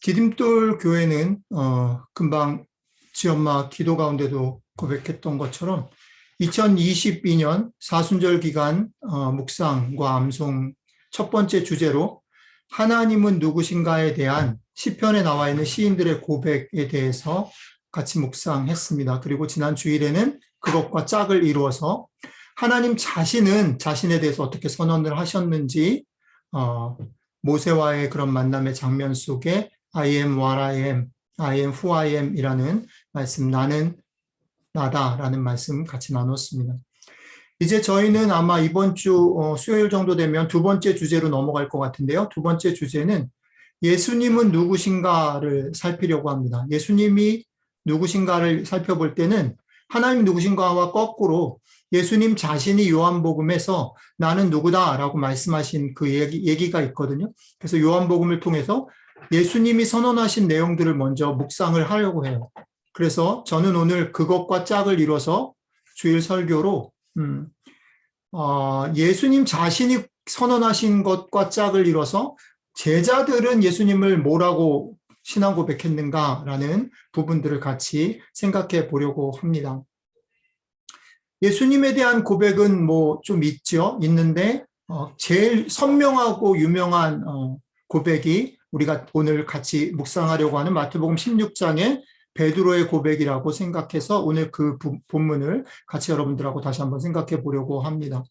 디딤돌 교회는 금방 지엄마 기도 가운데도 고백했던 것처럼 2022년 사순절 기간 묵상과 암송 첫 번째 주제로 하나님은 누구신가에 대한 시편에 나와 있는 시인들의 고백에 대해서 같이 묵상했습니다. 그리고 지난 주일에는 그것과 짝을 이루어서 하나님 자신은 자신에 대해서 어떻게 선언을 하셨는지 모세와의 그런 만남의 장면 속에 I am what I am, I am who I am 이라는 말씀, 나는 나다라는 말씀 같이 나눴습니다. 이제 저희는 아마 이번 주 수요일 정도 되면 두 번째 주제로 넘어갈 것 같은데요. 두 번째 주제는 예수님은 누구신가를 살피려고 합니다. 예수님이 누구신가를 살펴볼 때는 하나님 누구신가와 거꾸로 예수님 자신이 요한복음에서 나는 누구다라고 말씀하신 그 얘기가 있거든요. 그래서 요한복음을 통해서 예수님이 선언하신 내용들을 먼저 묵상을 하려고 해요. 그래서 저는 오늘 그것과 짝을 이뤄서 주일 설교로 예수님 자신이 선언하신 것과 짝을 이뤄서 제자들은 예수님을 뭐라고 신앙 고백했는가라는 부분들을 같이 생각해 보려고 합니다. 예수님에 대한 고백은 뭐 좀 있는데 제일 선명하고 유명한 고백이 우리가 오늘 같이 묵상하려고 하는 마태복음 16장의 베드로의 고백이라고 생각해서 오늘 그 본문을 같이 여러분들하고 다시 한번 생각해 보려고 합니다.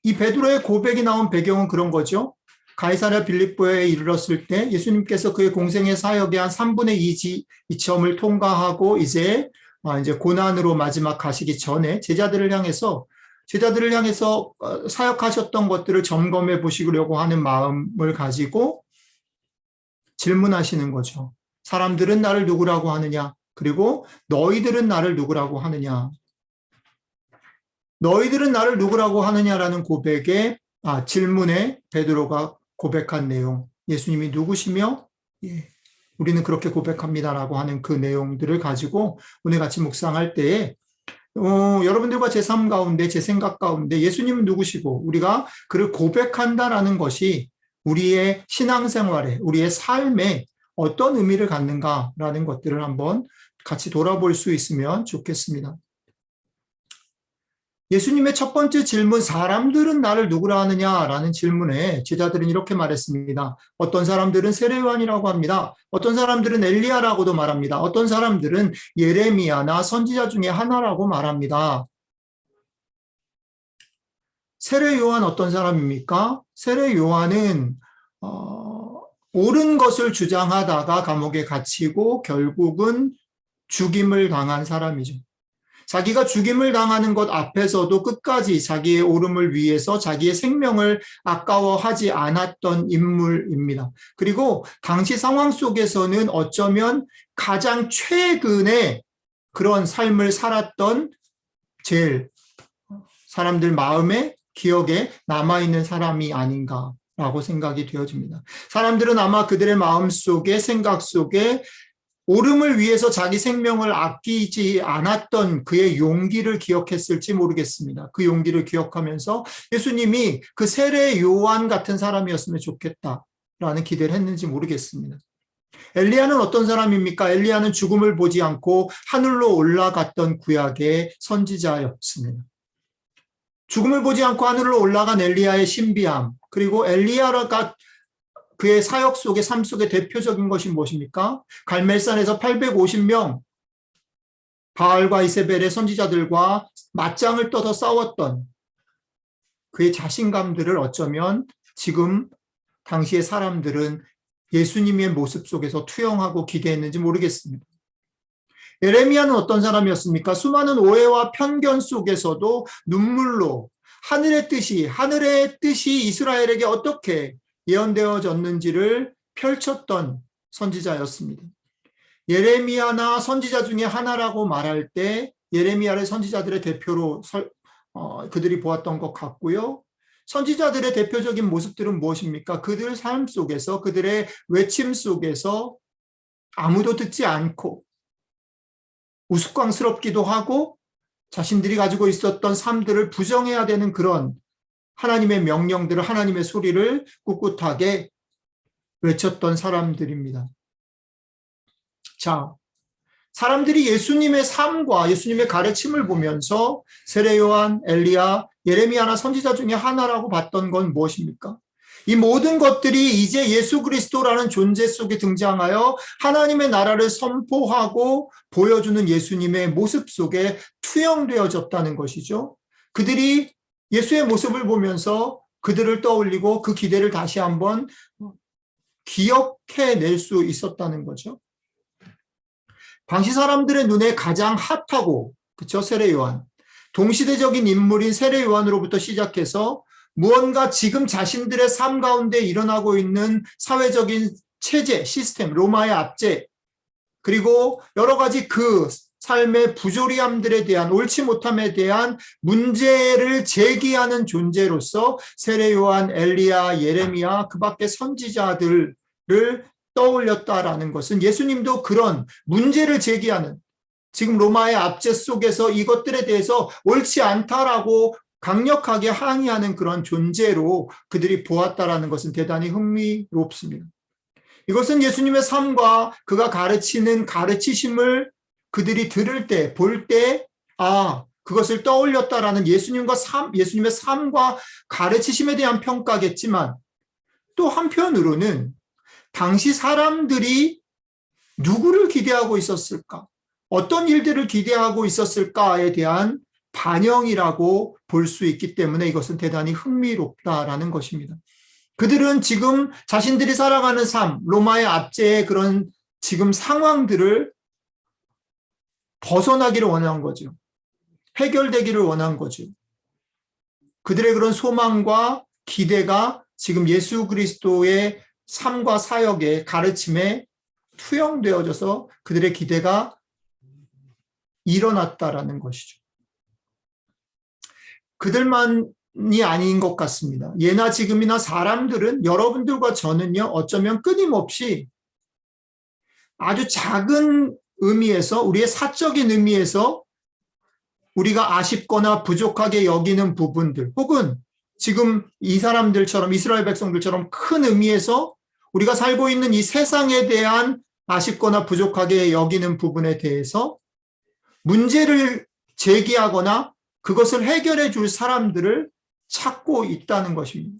이 베드로의 고백이 나온 배경은 그런 거죠. 가이사랴 빌립보에 이르렀을 때 예수님께서 그의 공생의 사역의 한 3분의 2 지점을 통과하고 이제 고난으로 마지막 가시기 전에 제자들을 향해서 사역하셨던 것들을 점검해 보시려고 하는 마음을 가지고 질문하시는 거죠. 사람들은 나를 누구라고 하느냐? 그리고 너희들은 나를 누구라고 하느냐? 너희들은 나를 누구라고 하느냐라는 질문에 베드로가 고백한 내용, 예수님이 누구시며 우리는 그렇게 고백합니다라고 하는 그 내용들을 가지고 오늘 같이 묵상할 때에 여러분들과 제 삶 가운데, 제 생각 가운데 예수님은 누구시고 우리가 그를 고백한다라는 것이 우리의 신앙생활에, 우리의 삶에 어떤 의미를 갖는가라는 것들을 한번 같이 돌아볼 수 있으면 좋겠습니다. 예수님의 첫 번째 질문, 사람들은 나를 누구라 하느냐라는 질문에 제자들은 이렇게 말했습니다. 어떤 사람들은 세례 요한이라고 합니다. 어떤 사람들은 엘리야라고도 말합니다. 어떤 사람들은 예레미야나 선지자 중에 하나라고 말합니다. 세례 요한 어떤 사람입니까? 세례 요한은 옳은 것을 주장하다가 감옥에 갇히고 결국은 죽임을 당한 사람이죠. 자기가 죽임을 당하는 것 앞에서도 끝까지 자기의 옳음을 위해서 자기의 생명을 아까워하지 않았던 인물입니다. 그리고 당시 상황 속에서는 어쩌면 가장 최근에 그런 삶을 살았던 제일 사람들 마음에 기억에 남아있는 사람이 아닌가라고 생각이 되어집니다. 사람들은 아마 그들의 마음속에 생각 속에 옳음을 위해서 자기 생명을 아끼지 않았던 그의 용기를 기억했을지 모르겠습니다. 그 용기를 기억하면서 예수님이 그 세례 요한 같은 사람이었으면 좋겠다라는 기대를 했는지 모르겠습니다. 엘리야는 어떤 사람입니까? 엘리야는 죽음을 보지 않고 하늘로 올라갔던 구약의 선지자였습니다. 죽음을 보지 않고 하늘로 올라간 엘리야의 신비함, 그리고 엘리야가 그의 사역 속의 삶 속의 대표적인 것이 무엇입니까? 갈멜산에서 850명 바알과 이세벨의 선지자들과 맞짱을 떠서 싸웠던 그의 자신감들을 어쩌면 지금 당시의 사람들은 예수님의 모습 속에서 투영하고 기대했는지 모르겠습니다. 예레미야는 어떤 사람이었습니까? 수많은 오해와 편견 속에서도 눈물로 하늘의 뜻이 이스라엘에게 어떻게 예언되어졌는지를 펼쳤던 선지자였습니다. 예레미야나 선지자 중에 하나라고 말할 때 예레미야를 선지자들의 대표로 그들이 보았던 것 같고요. 선지자들의 대표적인 모습들은 무엇입니까? 그들 삶 속에서, 그들의 외침 속에서 아무도 듣지 않고 우스꽝스럽기도 하고 자신들이 가지고 있었던 삶들을 부정해야 되는 그런 하나님의 명령들을, 하나님의 소리를 꿋꿋하게 외쳤던 사람들입니다. 자, 사람들이 예수님의 삶과 예수님의 가르침을 보면서 세례 요한, 엘리야, 예레미야나 선지자 중에 하나라고 봤던 건 무엇입니까? 이 모든 것들이 이제 예수 그리스도라는 존재 속에 등장하여 하나님의 나라를 선포하고 보여주는 예수님의 모습 속에 투영되어졌다는 것이죠. 그들이 예수의 모습을 보면서 그들을 떠올리고 그 기대를 다시 한번 기억해낼 수 있었다는 거죠. 당시 사람들의 눈에 가장 핫하고, 그쵸, 세례 요한. 동시대적인 인물인 세례 요한으로부터 시작해서 무언가 지금 자신들의 삶 가운데 일어나고 있는 사회적인 체제, 시스템, 로마의 압제, 그리고 여러 가지 그 삶의 부조리함들에 대한, 옳지 못함에 대한 문제를 제기하는 존재로서 세례 요한, 엘리야, 예레미야, 그 밖에 선지자들을 떠올렸다라는 것은 예수님도 그런 문제를 제기하는, 지금 로마의 압제 속에서 이것들에 대해서 옳지 않다라고 강력하게 항의하는 그런 존재로 그들이 보았다라는 것은 대단히 흥미롭습니다. 이것은 예수님의 삶과 그가 가르치는 가르치심을 그들이 들을 때, 볼 때, 그것을 떠올렸다라는 예수님의 삶과 가르치심에 대한 평가겠지만, 또 한편으로는 당시 사람들이 누구를 기대하고 있었을까? 어떤 일들을 기대하고 있었을까에 대한 반영이라고 볼 수 있기 때문에 이것은 대단히 흥미롭다라는 것입니다. 그들은 지금 자신들이 살아가는 삶, 로마의 압제의 그런 지금 상황들을 벗어나기를 원한 거죠. 해결되기를 원한 거죠. 그들의 그런 소망과 기대가 지금 예수 그리스도의 삶과 사역의 가르침에 투영되어져서 그들의 기대가 일어났다라는 것이죠. 그들만이 아닌 것 같습니다. 예나 지금이나 사람들은, 여러분들과 저는요, 어쩌면 끊임없이 아주 작은 의미에서, 우리의 사적인 의미에서 우리가 아쉽거나 부족하게 여기는 부분들, 혹은 지금 이 사람들처럼, 이스라엘 백성들처럼 큰 의미에서 우리가 살고 있는 이 세상에 대한 아쉽거나 부족하게 여기는 부분에 대해서 문제를 제기하거나 그것을 해결해 줄 사람들을 찾고 있다는 것입니다.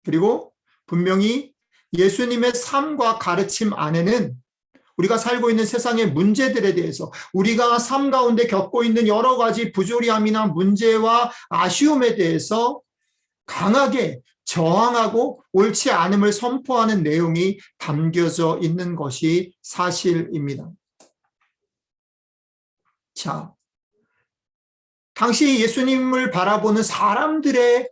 그리고 분명히 예수님의 삶과 가르침 안에는 우리가 살고 있는 세상의 문제들에 대해서, 우리가 삶 가운데 겪고 있는 여러 가지 부조리함이나 문제와 아쉬움에 대해서 강하게 저항하고 옳지 않음을 선포하는 내용이 담겨져 있는 것이 사실입니다. 자, 당시 예수님을 바라보는 사람들의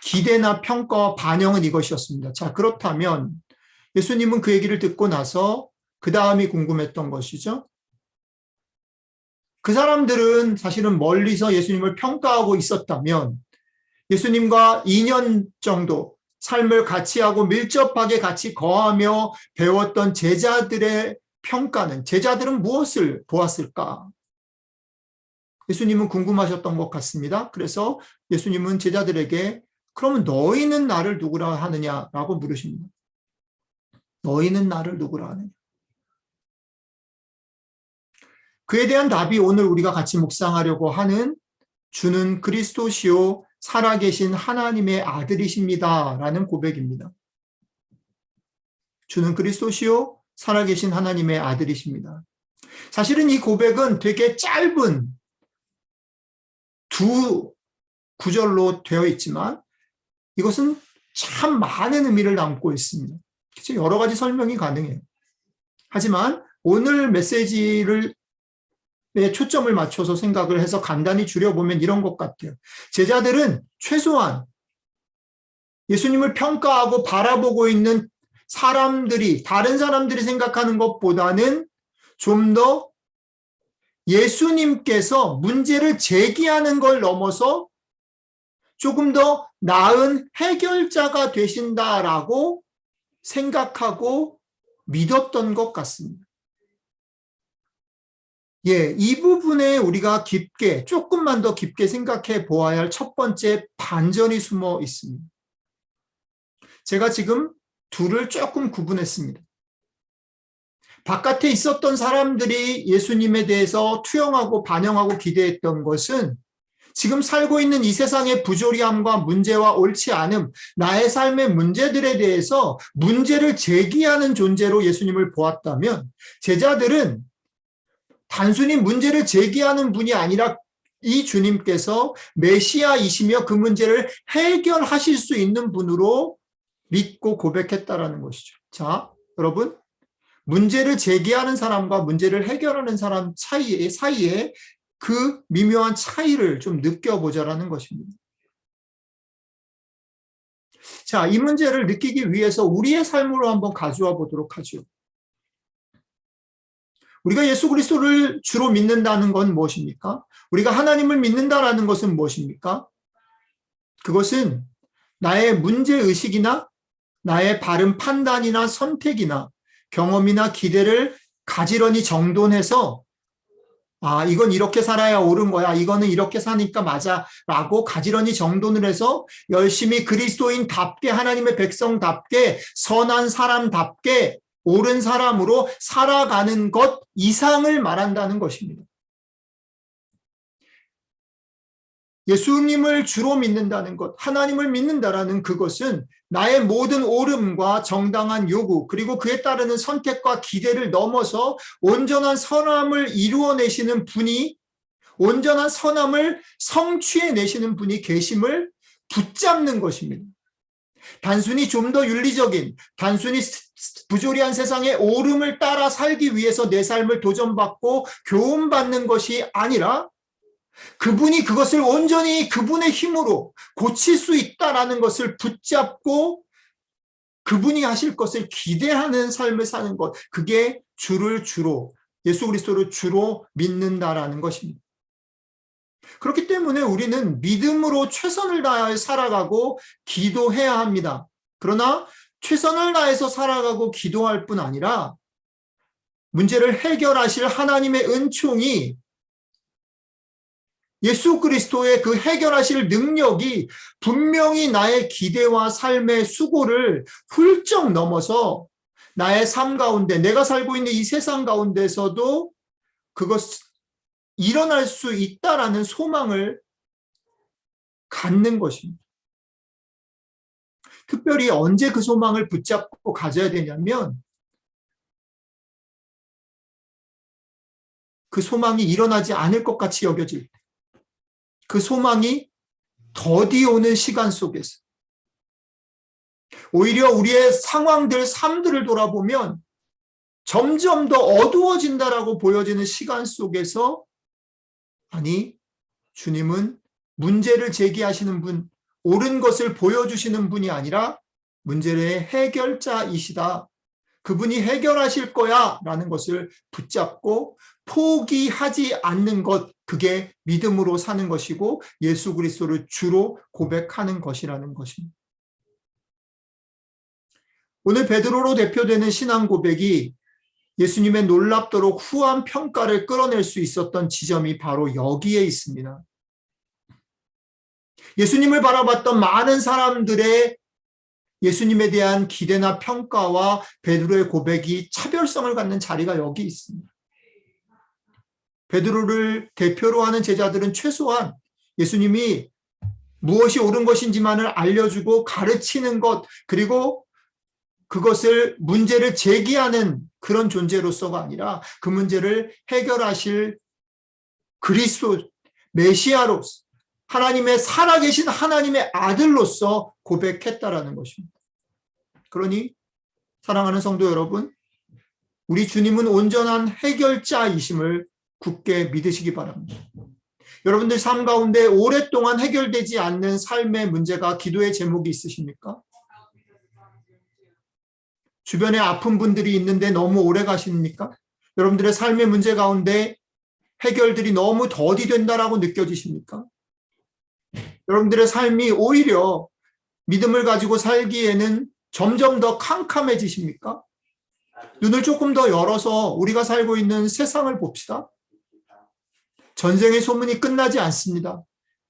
기대나 평가와 반영은 이것이었습니다. 자, 그렇다면 예수님은 그 얘기를 듣고 나서 그 다음이 궁금했던 것이죠. 그 사람들은 사실은 멀리서 예수님을 평가하고 있었다면 예수님과 2년 정도 삶을 같이 하고 밀접하게 같이 거하며 배웠던 제자들의 평가는, 제자들은 무엇을 보았을까? 예수님은 궁금하셨던 것 같습니다. 그래서 예수님은 제자들에게 그러면 너희는 나를 누구라 하느냐라고 물으십니다. 너희는 나를 누구라 하느냐? 그에 대한 답이 오늘 우리가 같이 묵상하려고 하는 주는 그리스도시요 살아계신 하나님의 아들이십니다라는 고백입니다. 주는 그리스도시요 살아계신 하나님의 아들이십니다. 사실은 이 고백은 되게 짧은 두 구절로 되어 있지만 이것은 참 많은 의미를 담고 있습니다. 여러 가지 설명이 가능해요. 하지만 오늘 메시지를 초점을 맞춰서 생각을 해서 간단히 줄여보면 이런 것 같아요. 제자들은 최소한 예수님을 평가하고 바라보고 있는 사람들이, 다른 사람들이 생각하는 것보다는 좀 더 예수님께서 문제를 제기하는 걸 넘어서 조금 더 나은 해결자가 되신다라고 생각하고 믿었던 것 같습니다. 이 부분에 우리가 깊게, 조금만 더 깊게 생각해 보아야 할 첫 번째 반전이 숨어 있습니다. 제가 지금 둘을 조금 구분했습니다. 바깥에 있었던 사람들이 예수님에 대해서 투영하고 반영하고 기대했던 것은 지금 살고 있는 이 세상의 부조리함과 문제와 옳지 않음, 나의 삶의 문제들에 대해서 문제를 제기하는 존재로 예수님을 보았다면, 제자들은 단순히 문제를 제기하는 분이 아니라 이 주님께서 메시아이시며 그 문제를 해결하실 수 있는 분으로 믿고 고백했다라는 것이죠. 자, 여러분, 문제를 제기하는 사람과 문제를 해결하는 사람 사이에 그 미묘한 차이를 좀 느껴보자라는 것입니다. 자, 이 문제를 느끼기 위해서 우리의 삶으로 한번 가져와 보도록 하죠. 우리가 예수 그리스도를 주로 믿는다는 건 무엇입니까? 우리가 하나님을 믿는다라는 것은 무엇입니까? 그것은 나의 문제의식이나 나의 바른 판단이나 선택이나 경험이나 기대를 가지런히 정돈해서 이건 이렇게 살아야 옳은 거야. 이거는 이렇게 사니까 맞아. 라고 가지런히 정돈을 해서 열심히 그리스도인답게 하나님의 백성답게 선한 사람답게 옳은 사람으로 살아가는 것 이상을 말한다는 것입니다. 예수님을 주로 믿는다는 것, 하나님을 믿는다라는 그것은 나의 모든 옳음과 정당한 요구, 그리고 그에 따르는 선택과 기대를 넘어서 온전한 선함을 이루어내시는 분이, 온전한 선함을 성취해내시는 분이 계심을 붙잡는 것입니다. 단순히 좀 더 윤리적인, 단순히 부조리한 세상의 옳음을 따라 살기 위해서 내 삶을 도전받고 교훈받는 것이 아니라 그분이 그것을 온전히 그분의 힘으로 고칠 수 있다라는 것을 붙잡고 그분이 하실 것을 기대하는 삶을 사는 것, 그게 예수 그리스도를 주로 믿는다라는 것입니다. 그렇기 때문에 우리는 믿음으로 최선을 다해 살아가고 기도해야 합니다. 그러나 최선을 다해서 살아가고 기도할 뿐 아니라 문제를 해결하실 하나님의 은총이, 예수 그리스도의 그 해결하실 능력이 분명히 나의 기대와 삶의 수고를 훌쩍 넘어서 나의 삶 가운데, 내가 살고 있는 이 세상 가운데서도 그것 일어날 수 있다라는 소망을 갖는 것입니다. 특별히 언제 그 소망을 붙잡고 가져야 되냐면, 그 소망이 일어나지 않을 것 같이 여겨질 때, 그 소망이 더디 오는 시간 속에서, 오히려 우리의 상황들, 삶들을 돌아보면 점점 더 어두워진다라고 보여지는 시간 속에서, 아니, 주님은 문제를 제기하시는 분, 옳은 것을 보여주시는 분이 아니라 문제의 해결자이시다. 그분이 해결하실 거야 라는 것을 붙잡고 포기하지 않는 것, 그게 믿음으로 사는 것이고 예수 그리스도를 주로 고백하는 것이라는 것입니다. 오늘 베드로로 대표되는 신앙 고백이 예수님의 놀랍도록 후한 평가를 끌어낼 수 있었던 지점이 바로 여기에 있습니다. 예수님을 바라봤던 많은 사람들의 예수님에 대한 기대나 평가와 베드로의 고백이 차별성을 갖는 자리가 여기 있습니다. 베드로를 대표로 하는 제자들은 최소한 예수님이 무엇이 옳은 것인지만을 알려주고 가르치는 것, 그리고 그것을 문제를 제기하는 그런 존재로서가 아니라 그 문제를 해결하실 그리스도 메시아로서, 하나님의 살아계신 하나님의 아들로서 고백했다라는 것입니다. 그러니 사랑하는 성도 여러분, 우리 주님은 온전한 해결자이심을 굳게 믿으시기 바랍니다. 여러분들 삶 가운데 오랫동안 해결되지 않는 삶의 문제가 기도의 제목이 있으십니까? 주변에 아픈 분들이 있는데 너무 오래 가십니까? 여러분들의 삶의 문제 가운데 해결들이 너무 더디된다라고 느껴지십니까? 여러분들의 삶이 오히려 믿음을 가지고 살기에는 점점 더 캄캄해지십니까? 눈을 조금 더 열어서 우리가 살고 있는 세상을 봅시다. 전쟁의 소문이 끝나지 않습니다.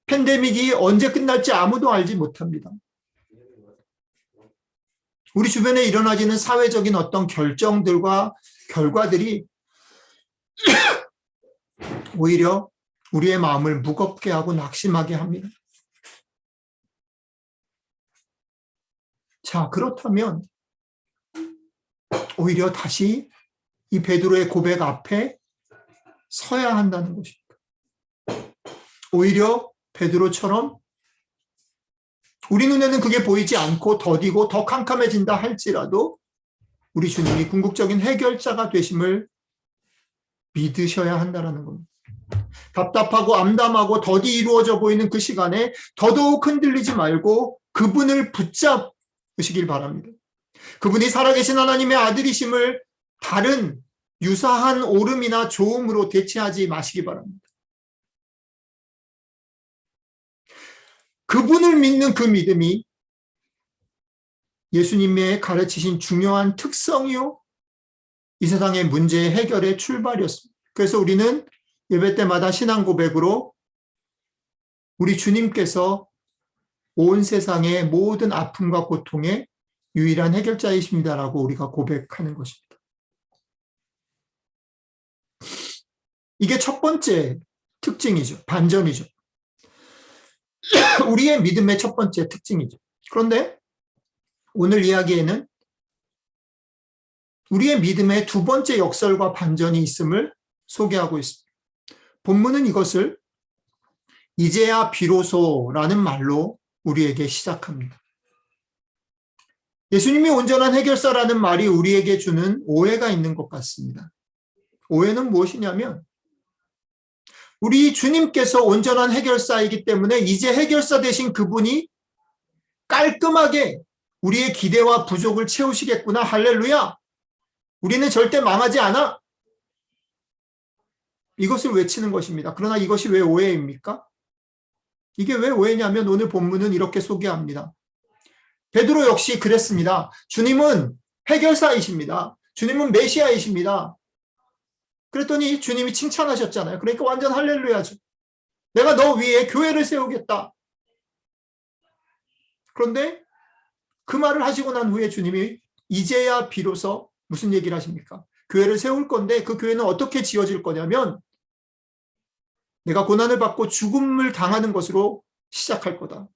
팬데믹이 언제 끝날지 아무도 알지 못합니다. 우리 주변에 일어나지는 사회적인 어떤 결정들과 결과들이 오히려 우리의 마음을 무겁게 하고 낙심하게 합니다. 자, 그렇다면 오히려 다시 이 베드로의 고백 앞에 서야 한다는 것입니다. 오히려 베드로처럼 우리 눈에는 그게 보이지 않고 더디고 더 캄캄해진다 할지라도 우리 주님이 궁극적인 해결자가 되심을 믿으셔야 한다는 겁니다. 답답하고 암담하고 더디 이루어져 보이는 그 시간에 더더욱 흔들리지 말고 그분을 붙잡으시길 바랍니다. 그분이 살아계신 하나님의 아들이심을 다른 유사한 옳음이나 좋음으로 대체하지 마시기 바랍니다. 그분을 믿는 그 믿음이 예수님의 가르치신 중요한 특성이요, 이 세상의 문제 해결의 출발이었습니다. 그래서 우리는 예배 때마다 신앙 고백으로 우리 주님께서 온 세상의 모든 아픔과 고통의 유일한 해결자이십니다라고 우리가 고백하는 것입니다. 이게 첫 번째 특징이죠. 반전이죠. 우리의 믿음의 첫 번째 특징이죠. 그런데 오늘 이야기에는 우리의 믿음의 두 번째 역설과 반전이 있음을 소개하고 있습니다. 본문은 이것을 이제야 비로소라는 말로 우리에게 시작합니다. 예수님이 온전한 해결사라는 말이 우리에게 주는 오해가 있는 것 같습니다. 오해는 무엇이냐면 우리 주님께서 온전한 해결사이기 때문에 이제 해결사 되신 그분이 깔끔하게 우리의 기대와 부족을 채우시겠구나. 할렐루야. 우리는 절대 망하지 않아. 이것을 외치는 것입니다. 그러나 이것이 왜 오해입니까? 이게 왜 오해냐면 오늘 본문은 이렇게 소개합니다. 베드로 역시 그랬습니다. 주님은 해결사이십니다. 주님은 메시아이십니다. 그랬더니 주님이 칭찬하셨잖아요. 그러니까 완전 할렐루야죠. 내가 너 위에 교회를 세우겠다. 그런데 그 말을 하시고 난 후에 주님이 이제야 비로소 무슨 얘기를 하십니까? 교회를 세울 건데 그 교회는 어떻게 지어질 거냐면 내가 고난을 받고 죽음을 당하는 것으로 시작할 거다.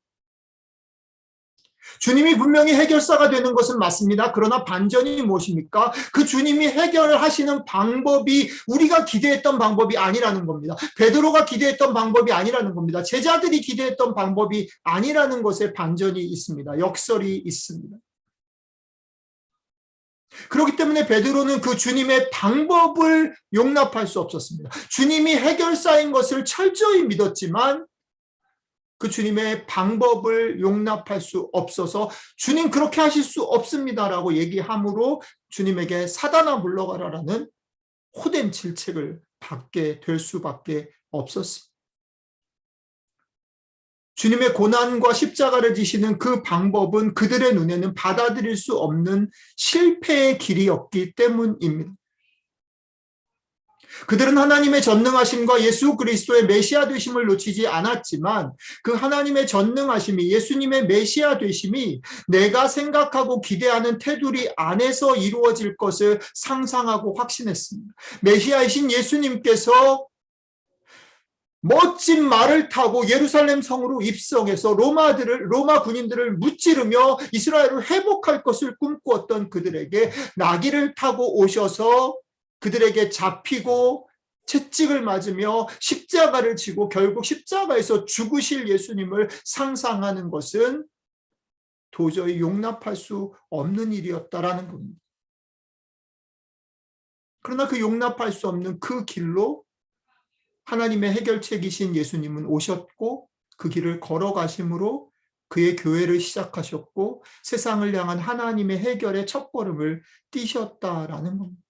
주님이 분명히 해결사가 되는 것은 맞습니다. 그러나 반전이 무엇입니까? 그 주님이 해결하시는 방법이 우리가 기대했던 방법이 아니라는 겁니다. 베드로가 기대했던 방법이 아니라는 겁니다. 제자들이 기대했던 방법이 아니라는 것에 반전이 있습니다. 역설이 있습니다. 그렇기 때문에 베드로는 그 주님의 방법을 용납할 수 없었습니다. 주님이 해결사인 것을 철저히 믿었지만 그 주님의 방법을 용납할 수 없어서 주님 그렇게 하실 수 없습니다라고 얘기함으로 주님에게 사단아 물러가라라는 호된 질책을 받게 될 수밖에 없었습니다. 주님의 고난과 십자가를 지시는 그 방법은 그들의 눈에는 받아들일 수 없는 실패의 길이었기 때문입니다. 그들은 하나님의 전능하심과 예수 그리스도의 메시아 되심을 놓치지 않았지만 그 하나님의 전능하심이 예수님의 메시아 되심이 내가 생각하고 기대하는 테두리 안에서 이루어질 것을 상상하고 확신했습니다. 메시아이신 예수님께서 멋진 말을 타고 예루살렘 성으로 입성해서 로마 군인들을 무찌르며 이스라엘을 회복할 것을 꿈꾸었던 그들에게 나귀를 타고 오셔서 그들에게 잡히고 채찍을 맞으며 십자가를 지고 결국 십자가에서 죽으실 예수님을 상상하는 것은 도저히 용납할 수 없는 일이었다라는 겁니다. 그러나 그 용납할 수 없는 그 길로 하나님의 해결책이신 예수님은 오셨고 그 길을 걸어가심으로 그의 교회를 시작하셨고 세상을 향한 하나님의 해결의 첫걸음을 띄셨다라는 겁니다.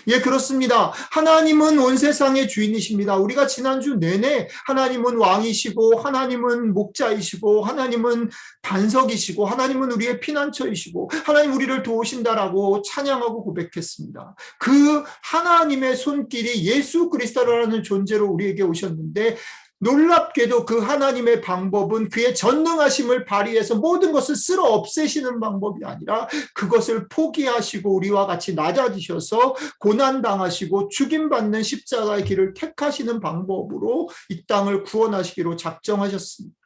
예, 그렇습니다. 하나님은 온 세상의 주인이십니다. 우리가 지난주 내내 하나님은 왕이시고 하나님은 목자이시고 하나님은 반석이시고 하나님은 우리의 피난처이시고 하나님 우리를 도우신다라고 찬양하고 고백했습니다. 그 하나님의 손길이 예수 그리스도라는 존재로 우리에게 오셨는데 놀랍게도 그 하나님의 방법은 그의 전능하심을 발휘해서 모든 것을 쓸어 없애시는 방법이 아니라 그것을 포기하시고 우리와 같이 낮아지셔서 고난당하시고 죽임받는 십자가의 길을 택하시는 방법으로 이 땅을 구원하시기로 작정하셨습니다.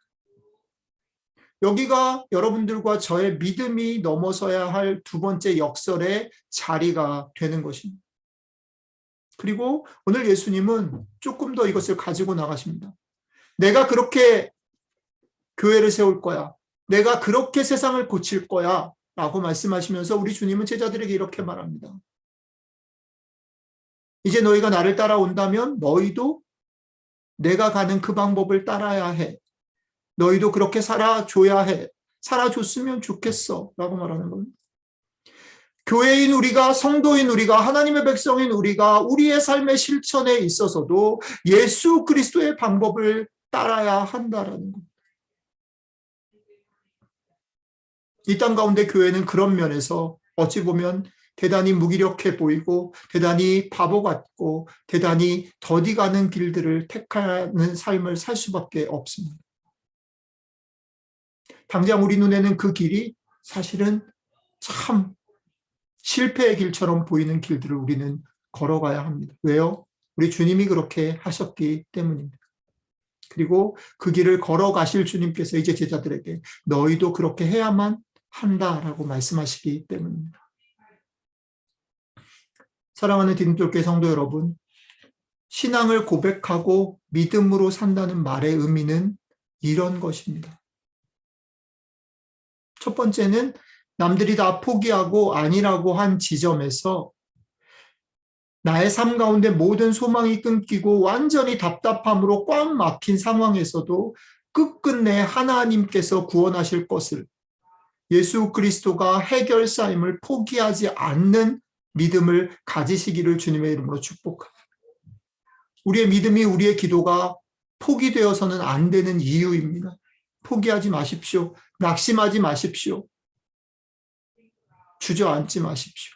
여기가 여러분들과 저의 믿음이 넘어서야 할 두 번째 역설의 자리가 되는 것입니다. 그리고 오늘 예수님은 조금 더 이것을 가지고 나가십니다. 내가 그렇게 교회를 세울 거야. 내가 그렇게 세상을 고칠 거야. 라고 말씀하시면서 우리 주님은 제자들에게 이렇게 말합니다. 이제 너희가 나를 따라온다면 너희도 내가 가는 그 방법을 따라야 해. 너희도 그렇게 살아줘야 해. 살아줬으면 좋겠어. 라고 말하는 겁니다. 교회인 우리가, 성도인 우리가, 하나님의 백성인 우리가 우리의 삶의 실천에 있어서도 예수 그리스도의 방법을 따라야 한다라는 겁니다. 이 땅 가운데 교회는 그런 면에서 어찌 보면 대단히 무기력해 보이고 대단히 바보 같고 대단히 더디 가는 길들을 택하는 삶을 살 수밖에 없습니다. 당장 우리 눈에는 그 길이 사실은 참 실패의 길처럼 보이는 길들을 우리는 걸어가야 합니다. 왜요? 우리 주님이 그렇게 하셨기 때문입니다. 그리고 그 길을 걸어가실 주님께서 이제 제자들에게 너희도 그렇게 해야만 한다라고 말씀하시기 때문입니다. 사랑하는 디딤돌교회 성도 여러분, 신앙을 고백하고 믿음으로 산다는 말의 의미는 이런 것입니다. 첫 번째는 남들이 다 포기하고 아니라고 한 지점에서 나의 삶 가운데 모든 소망이 끊기고 완전히 답답함으로 꽉 막힌 상황에서도 끝끝내 하나님께서 구원하실 것을, 예수 그리스도가 해결사임을 포기하지 않는 믿음을 가지시기를 주님의 이름으로 축복합니다. 우리의 믿음이, 우리의 기도가 포기되어서는 안 되는 이유입니다. 포기하지 마십시오. 낙심하지 마십시오. 주저앉지 마십시오.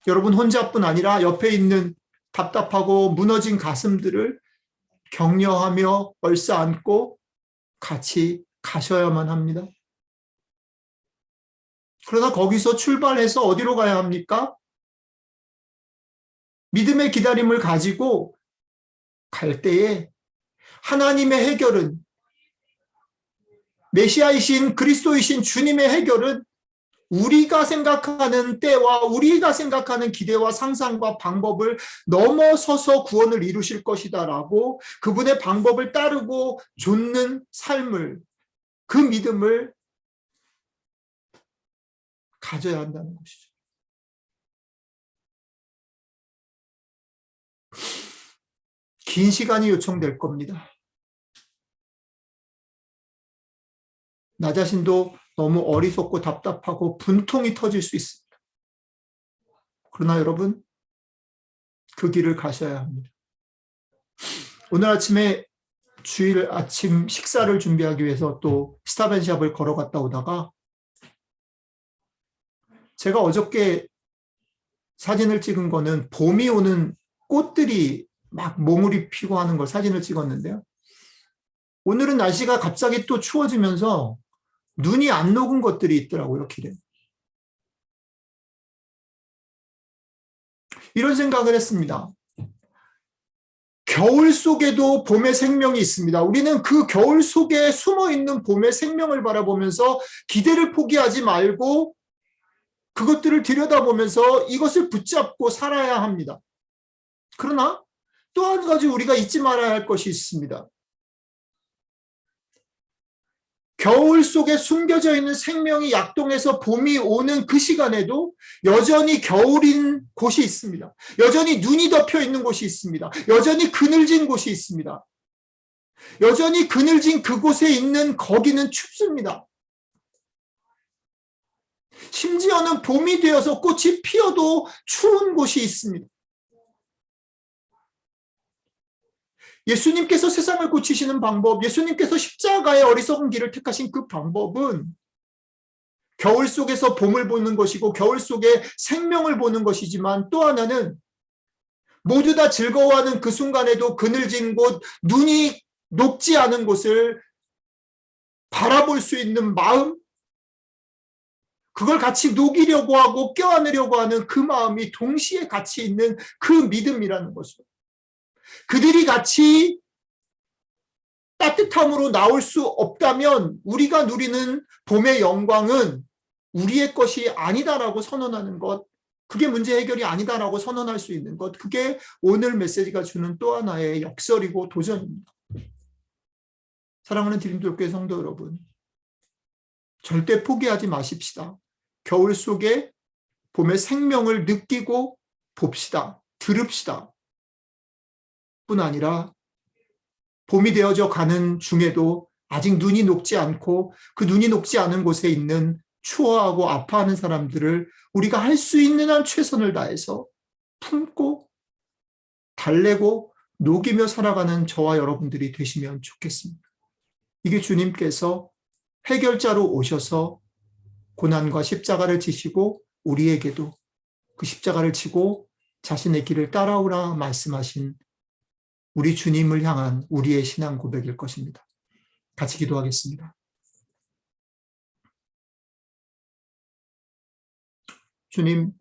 여러분 혼자뿐 아니라 옆에 있는 답답하고 무너진 가슴들을 격려하며 얼싸안고 같이 가셔야만 합니다. 그러나 거기서 출발해서 어디로 가야 합니까? 믿음의 기다림을 가지고 갈 때에 하나님의 해결은, 메시아이신 그리스도이신 주님의 해결은 우리가 생각하는 때와 우리가 생각하는 기대와 상상과 방법을 넘어서서 구원을 이루실 것이다라고 그분의 방법을 따르고 좇는 삶을, 그 믿음을 가져야 한다는 것이죠. 긴 시간이 요청될 겁니다. 나 자신도 너무 어리석고 답답하고 분통이 터질 수 있습니다. 그러나 여러분, 그 길을 가셔야 합니다. 오늘 아침에 주일 아침 식사를 준비하기 위해서 또 스탑앤샵을 걸어갔다 오다가 제가 어저께 사진을 찍은 거는 봄이 오는 꽃들이 막 몽울이 피고 하는 걸 사진을 찍었는데요. 오늘은 날씨가 갑자기 또 추워지면서 눈이 안 녹은 것들이 있더라고요, 길에. 이런 생각을 했습니다. 겨울 속에도 봄의 생명이 있습니다. 우리는 그 겨울 속에 숨어 있는 봄의 생명을 바라보면서 기대를 포기하지 말고 그것들을 들여다보면서 이것을 붙잡고 살아야 합니다. 그러나 또 한 가지 우리가 잊지 말아야 할 것이 있습니다. 겨울 속에 숨겨져 있는 생명이 약동해서 봄이 오는 그 시간에도 여전히 겨울인 곳이 있습니다. 여전히 눈이 덮여 있는 곳이 있습니다. 여전히 그늘진 곳이 있습니다. 여전히 그늘진 그곳에 있는 거기는 춥습니다. 심지어는 봄이 되어서 꽃이 피어도 추운 곳이 있습니다. 예수님께서 세상을 고치시는 방법, 예수님께서 십자가의 어리석은 길을 택하신 그 방법은 겨울 속에서 봄을 보는 것이고 겨울 속에 생명을 보는 것이지만 또 하나는 모두 다 즐거워하는 그 순간에도 그늘진 곳, 눈이 녹지 않은 곳을 바라볼 수 있는 마음, 그걸 같이 녹이려고 하고 껴안으려고 하는 그 마음이 동시에 같이 있는 그 믿음이라는 것이죠. 그들이 같이 따뜻함으로 나올 수 없다면 우리가 누리는 봄의 영광은 우리의 것이 아니다라고 선언하는 것, 그게 문제 해결이 아니다라고 선언할 수 있는 것, 그게 오늘 메시지가 주는 또 하나의 역설이고 도전입니다. 사랑하는 디림돌교회 성도 여러분, 절대 포기하지 마십시다. 겨울 속에 봄의 생명을 느끼고 봅시다. 들읍시다. 뿐 아니라 봄이 되어져 가는 중에도 아직 눈이 녹지 않고 그 눈이 녹지 않은 곳에 있는 추워하고 아파하는 사람들을 우리가 할 수 있는 한 최선을 다해서 품고 달래고 녹이며 살아가는 저와 여러분들이 되시면 좋겠습니다. 이게 주님께서 해결자로 오셔서 고난과 십자가를 지시고 우리에게도 그 십자가를 지고 자신의 길을 따라오라 말씀하신 우리 주님을 향한 우리의 신앙 고백일 것입니다. 같이 기도하겠습니다. 주님,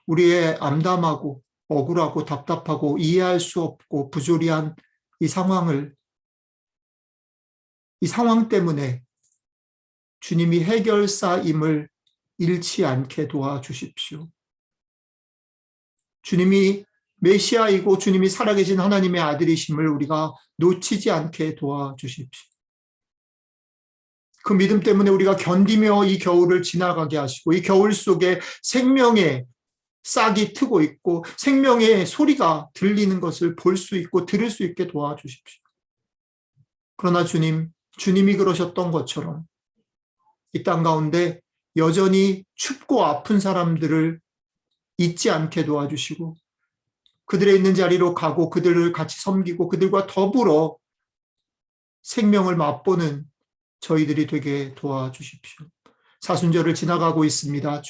우리의 암담하고 억울하고 답답하고 이해할 수 없고 부조리한 이 상황 때문에 주님이 해결사임을 잃지 않게 도와주십시오. 주님이 메시아이고 주님이 살아계신 하나님의 아들이심을 우리가 놓치지 않게 도와주십시오. 그 믿음 때문에 우리가 견디며 이 겨울을 지나가게 하시고 이 겨울 속에 생명의 싹이 트고 있고 생명의 소리가 들리는 것을 볼 수 있고 들을 수 있게 도와주십시오. 그러나 주님이 그러셨던 것처럼 이 땅 가운데 여전히 춥고 아픈 사람들을 잊지 않게 도와주시고 그들의 있는 자리로 가고 그들을 같이 섬기고 그들과 더불어 생명을 맛보는 저희들이 되게 도와주십시오. 사순절을 지나가고 있습니다.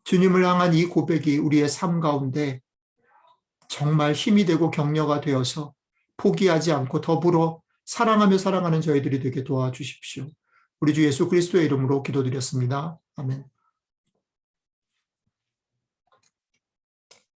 주님을 향한 이 고백이 우리의 삶 가운데 정말 힘이 되고 격려가 되어서 포기하지 않고 더불어 사랑하며 살아가는 저희들이 되게 도와주십시오. 우리 주 예수 그리스도의 이름으로 기도드렸습니다. 아멘.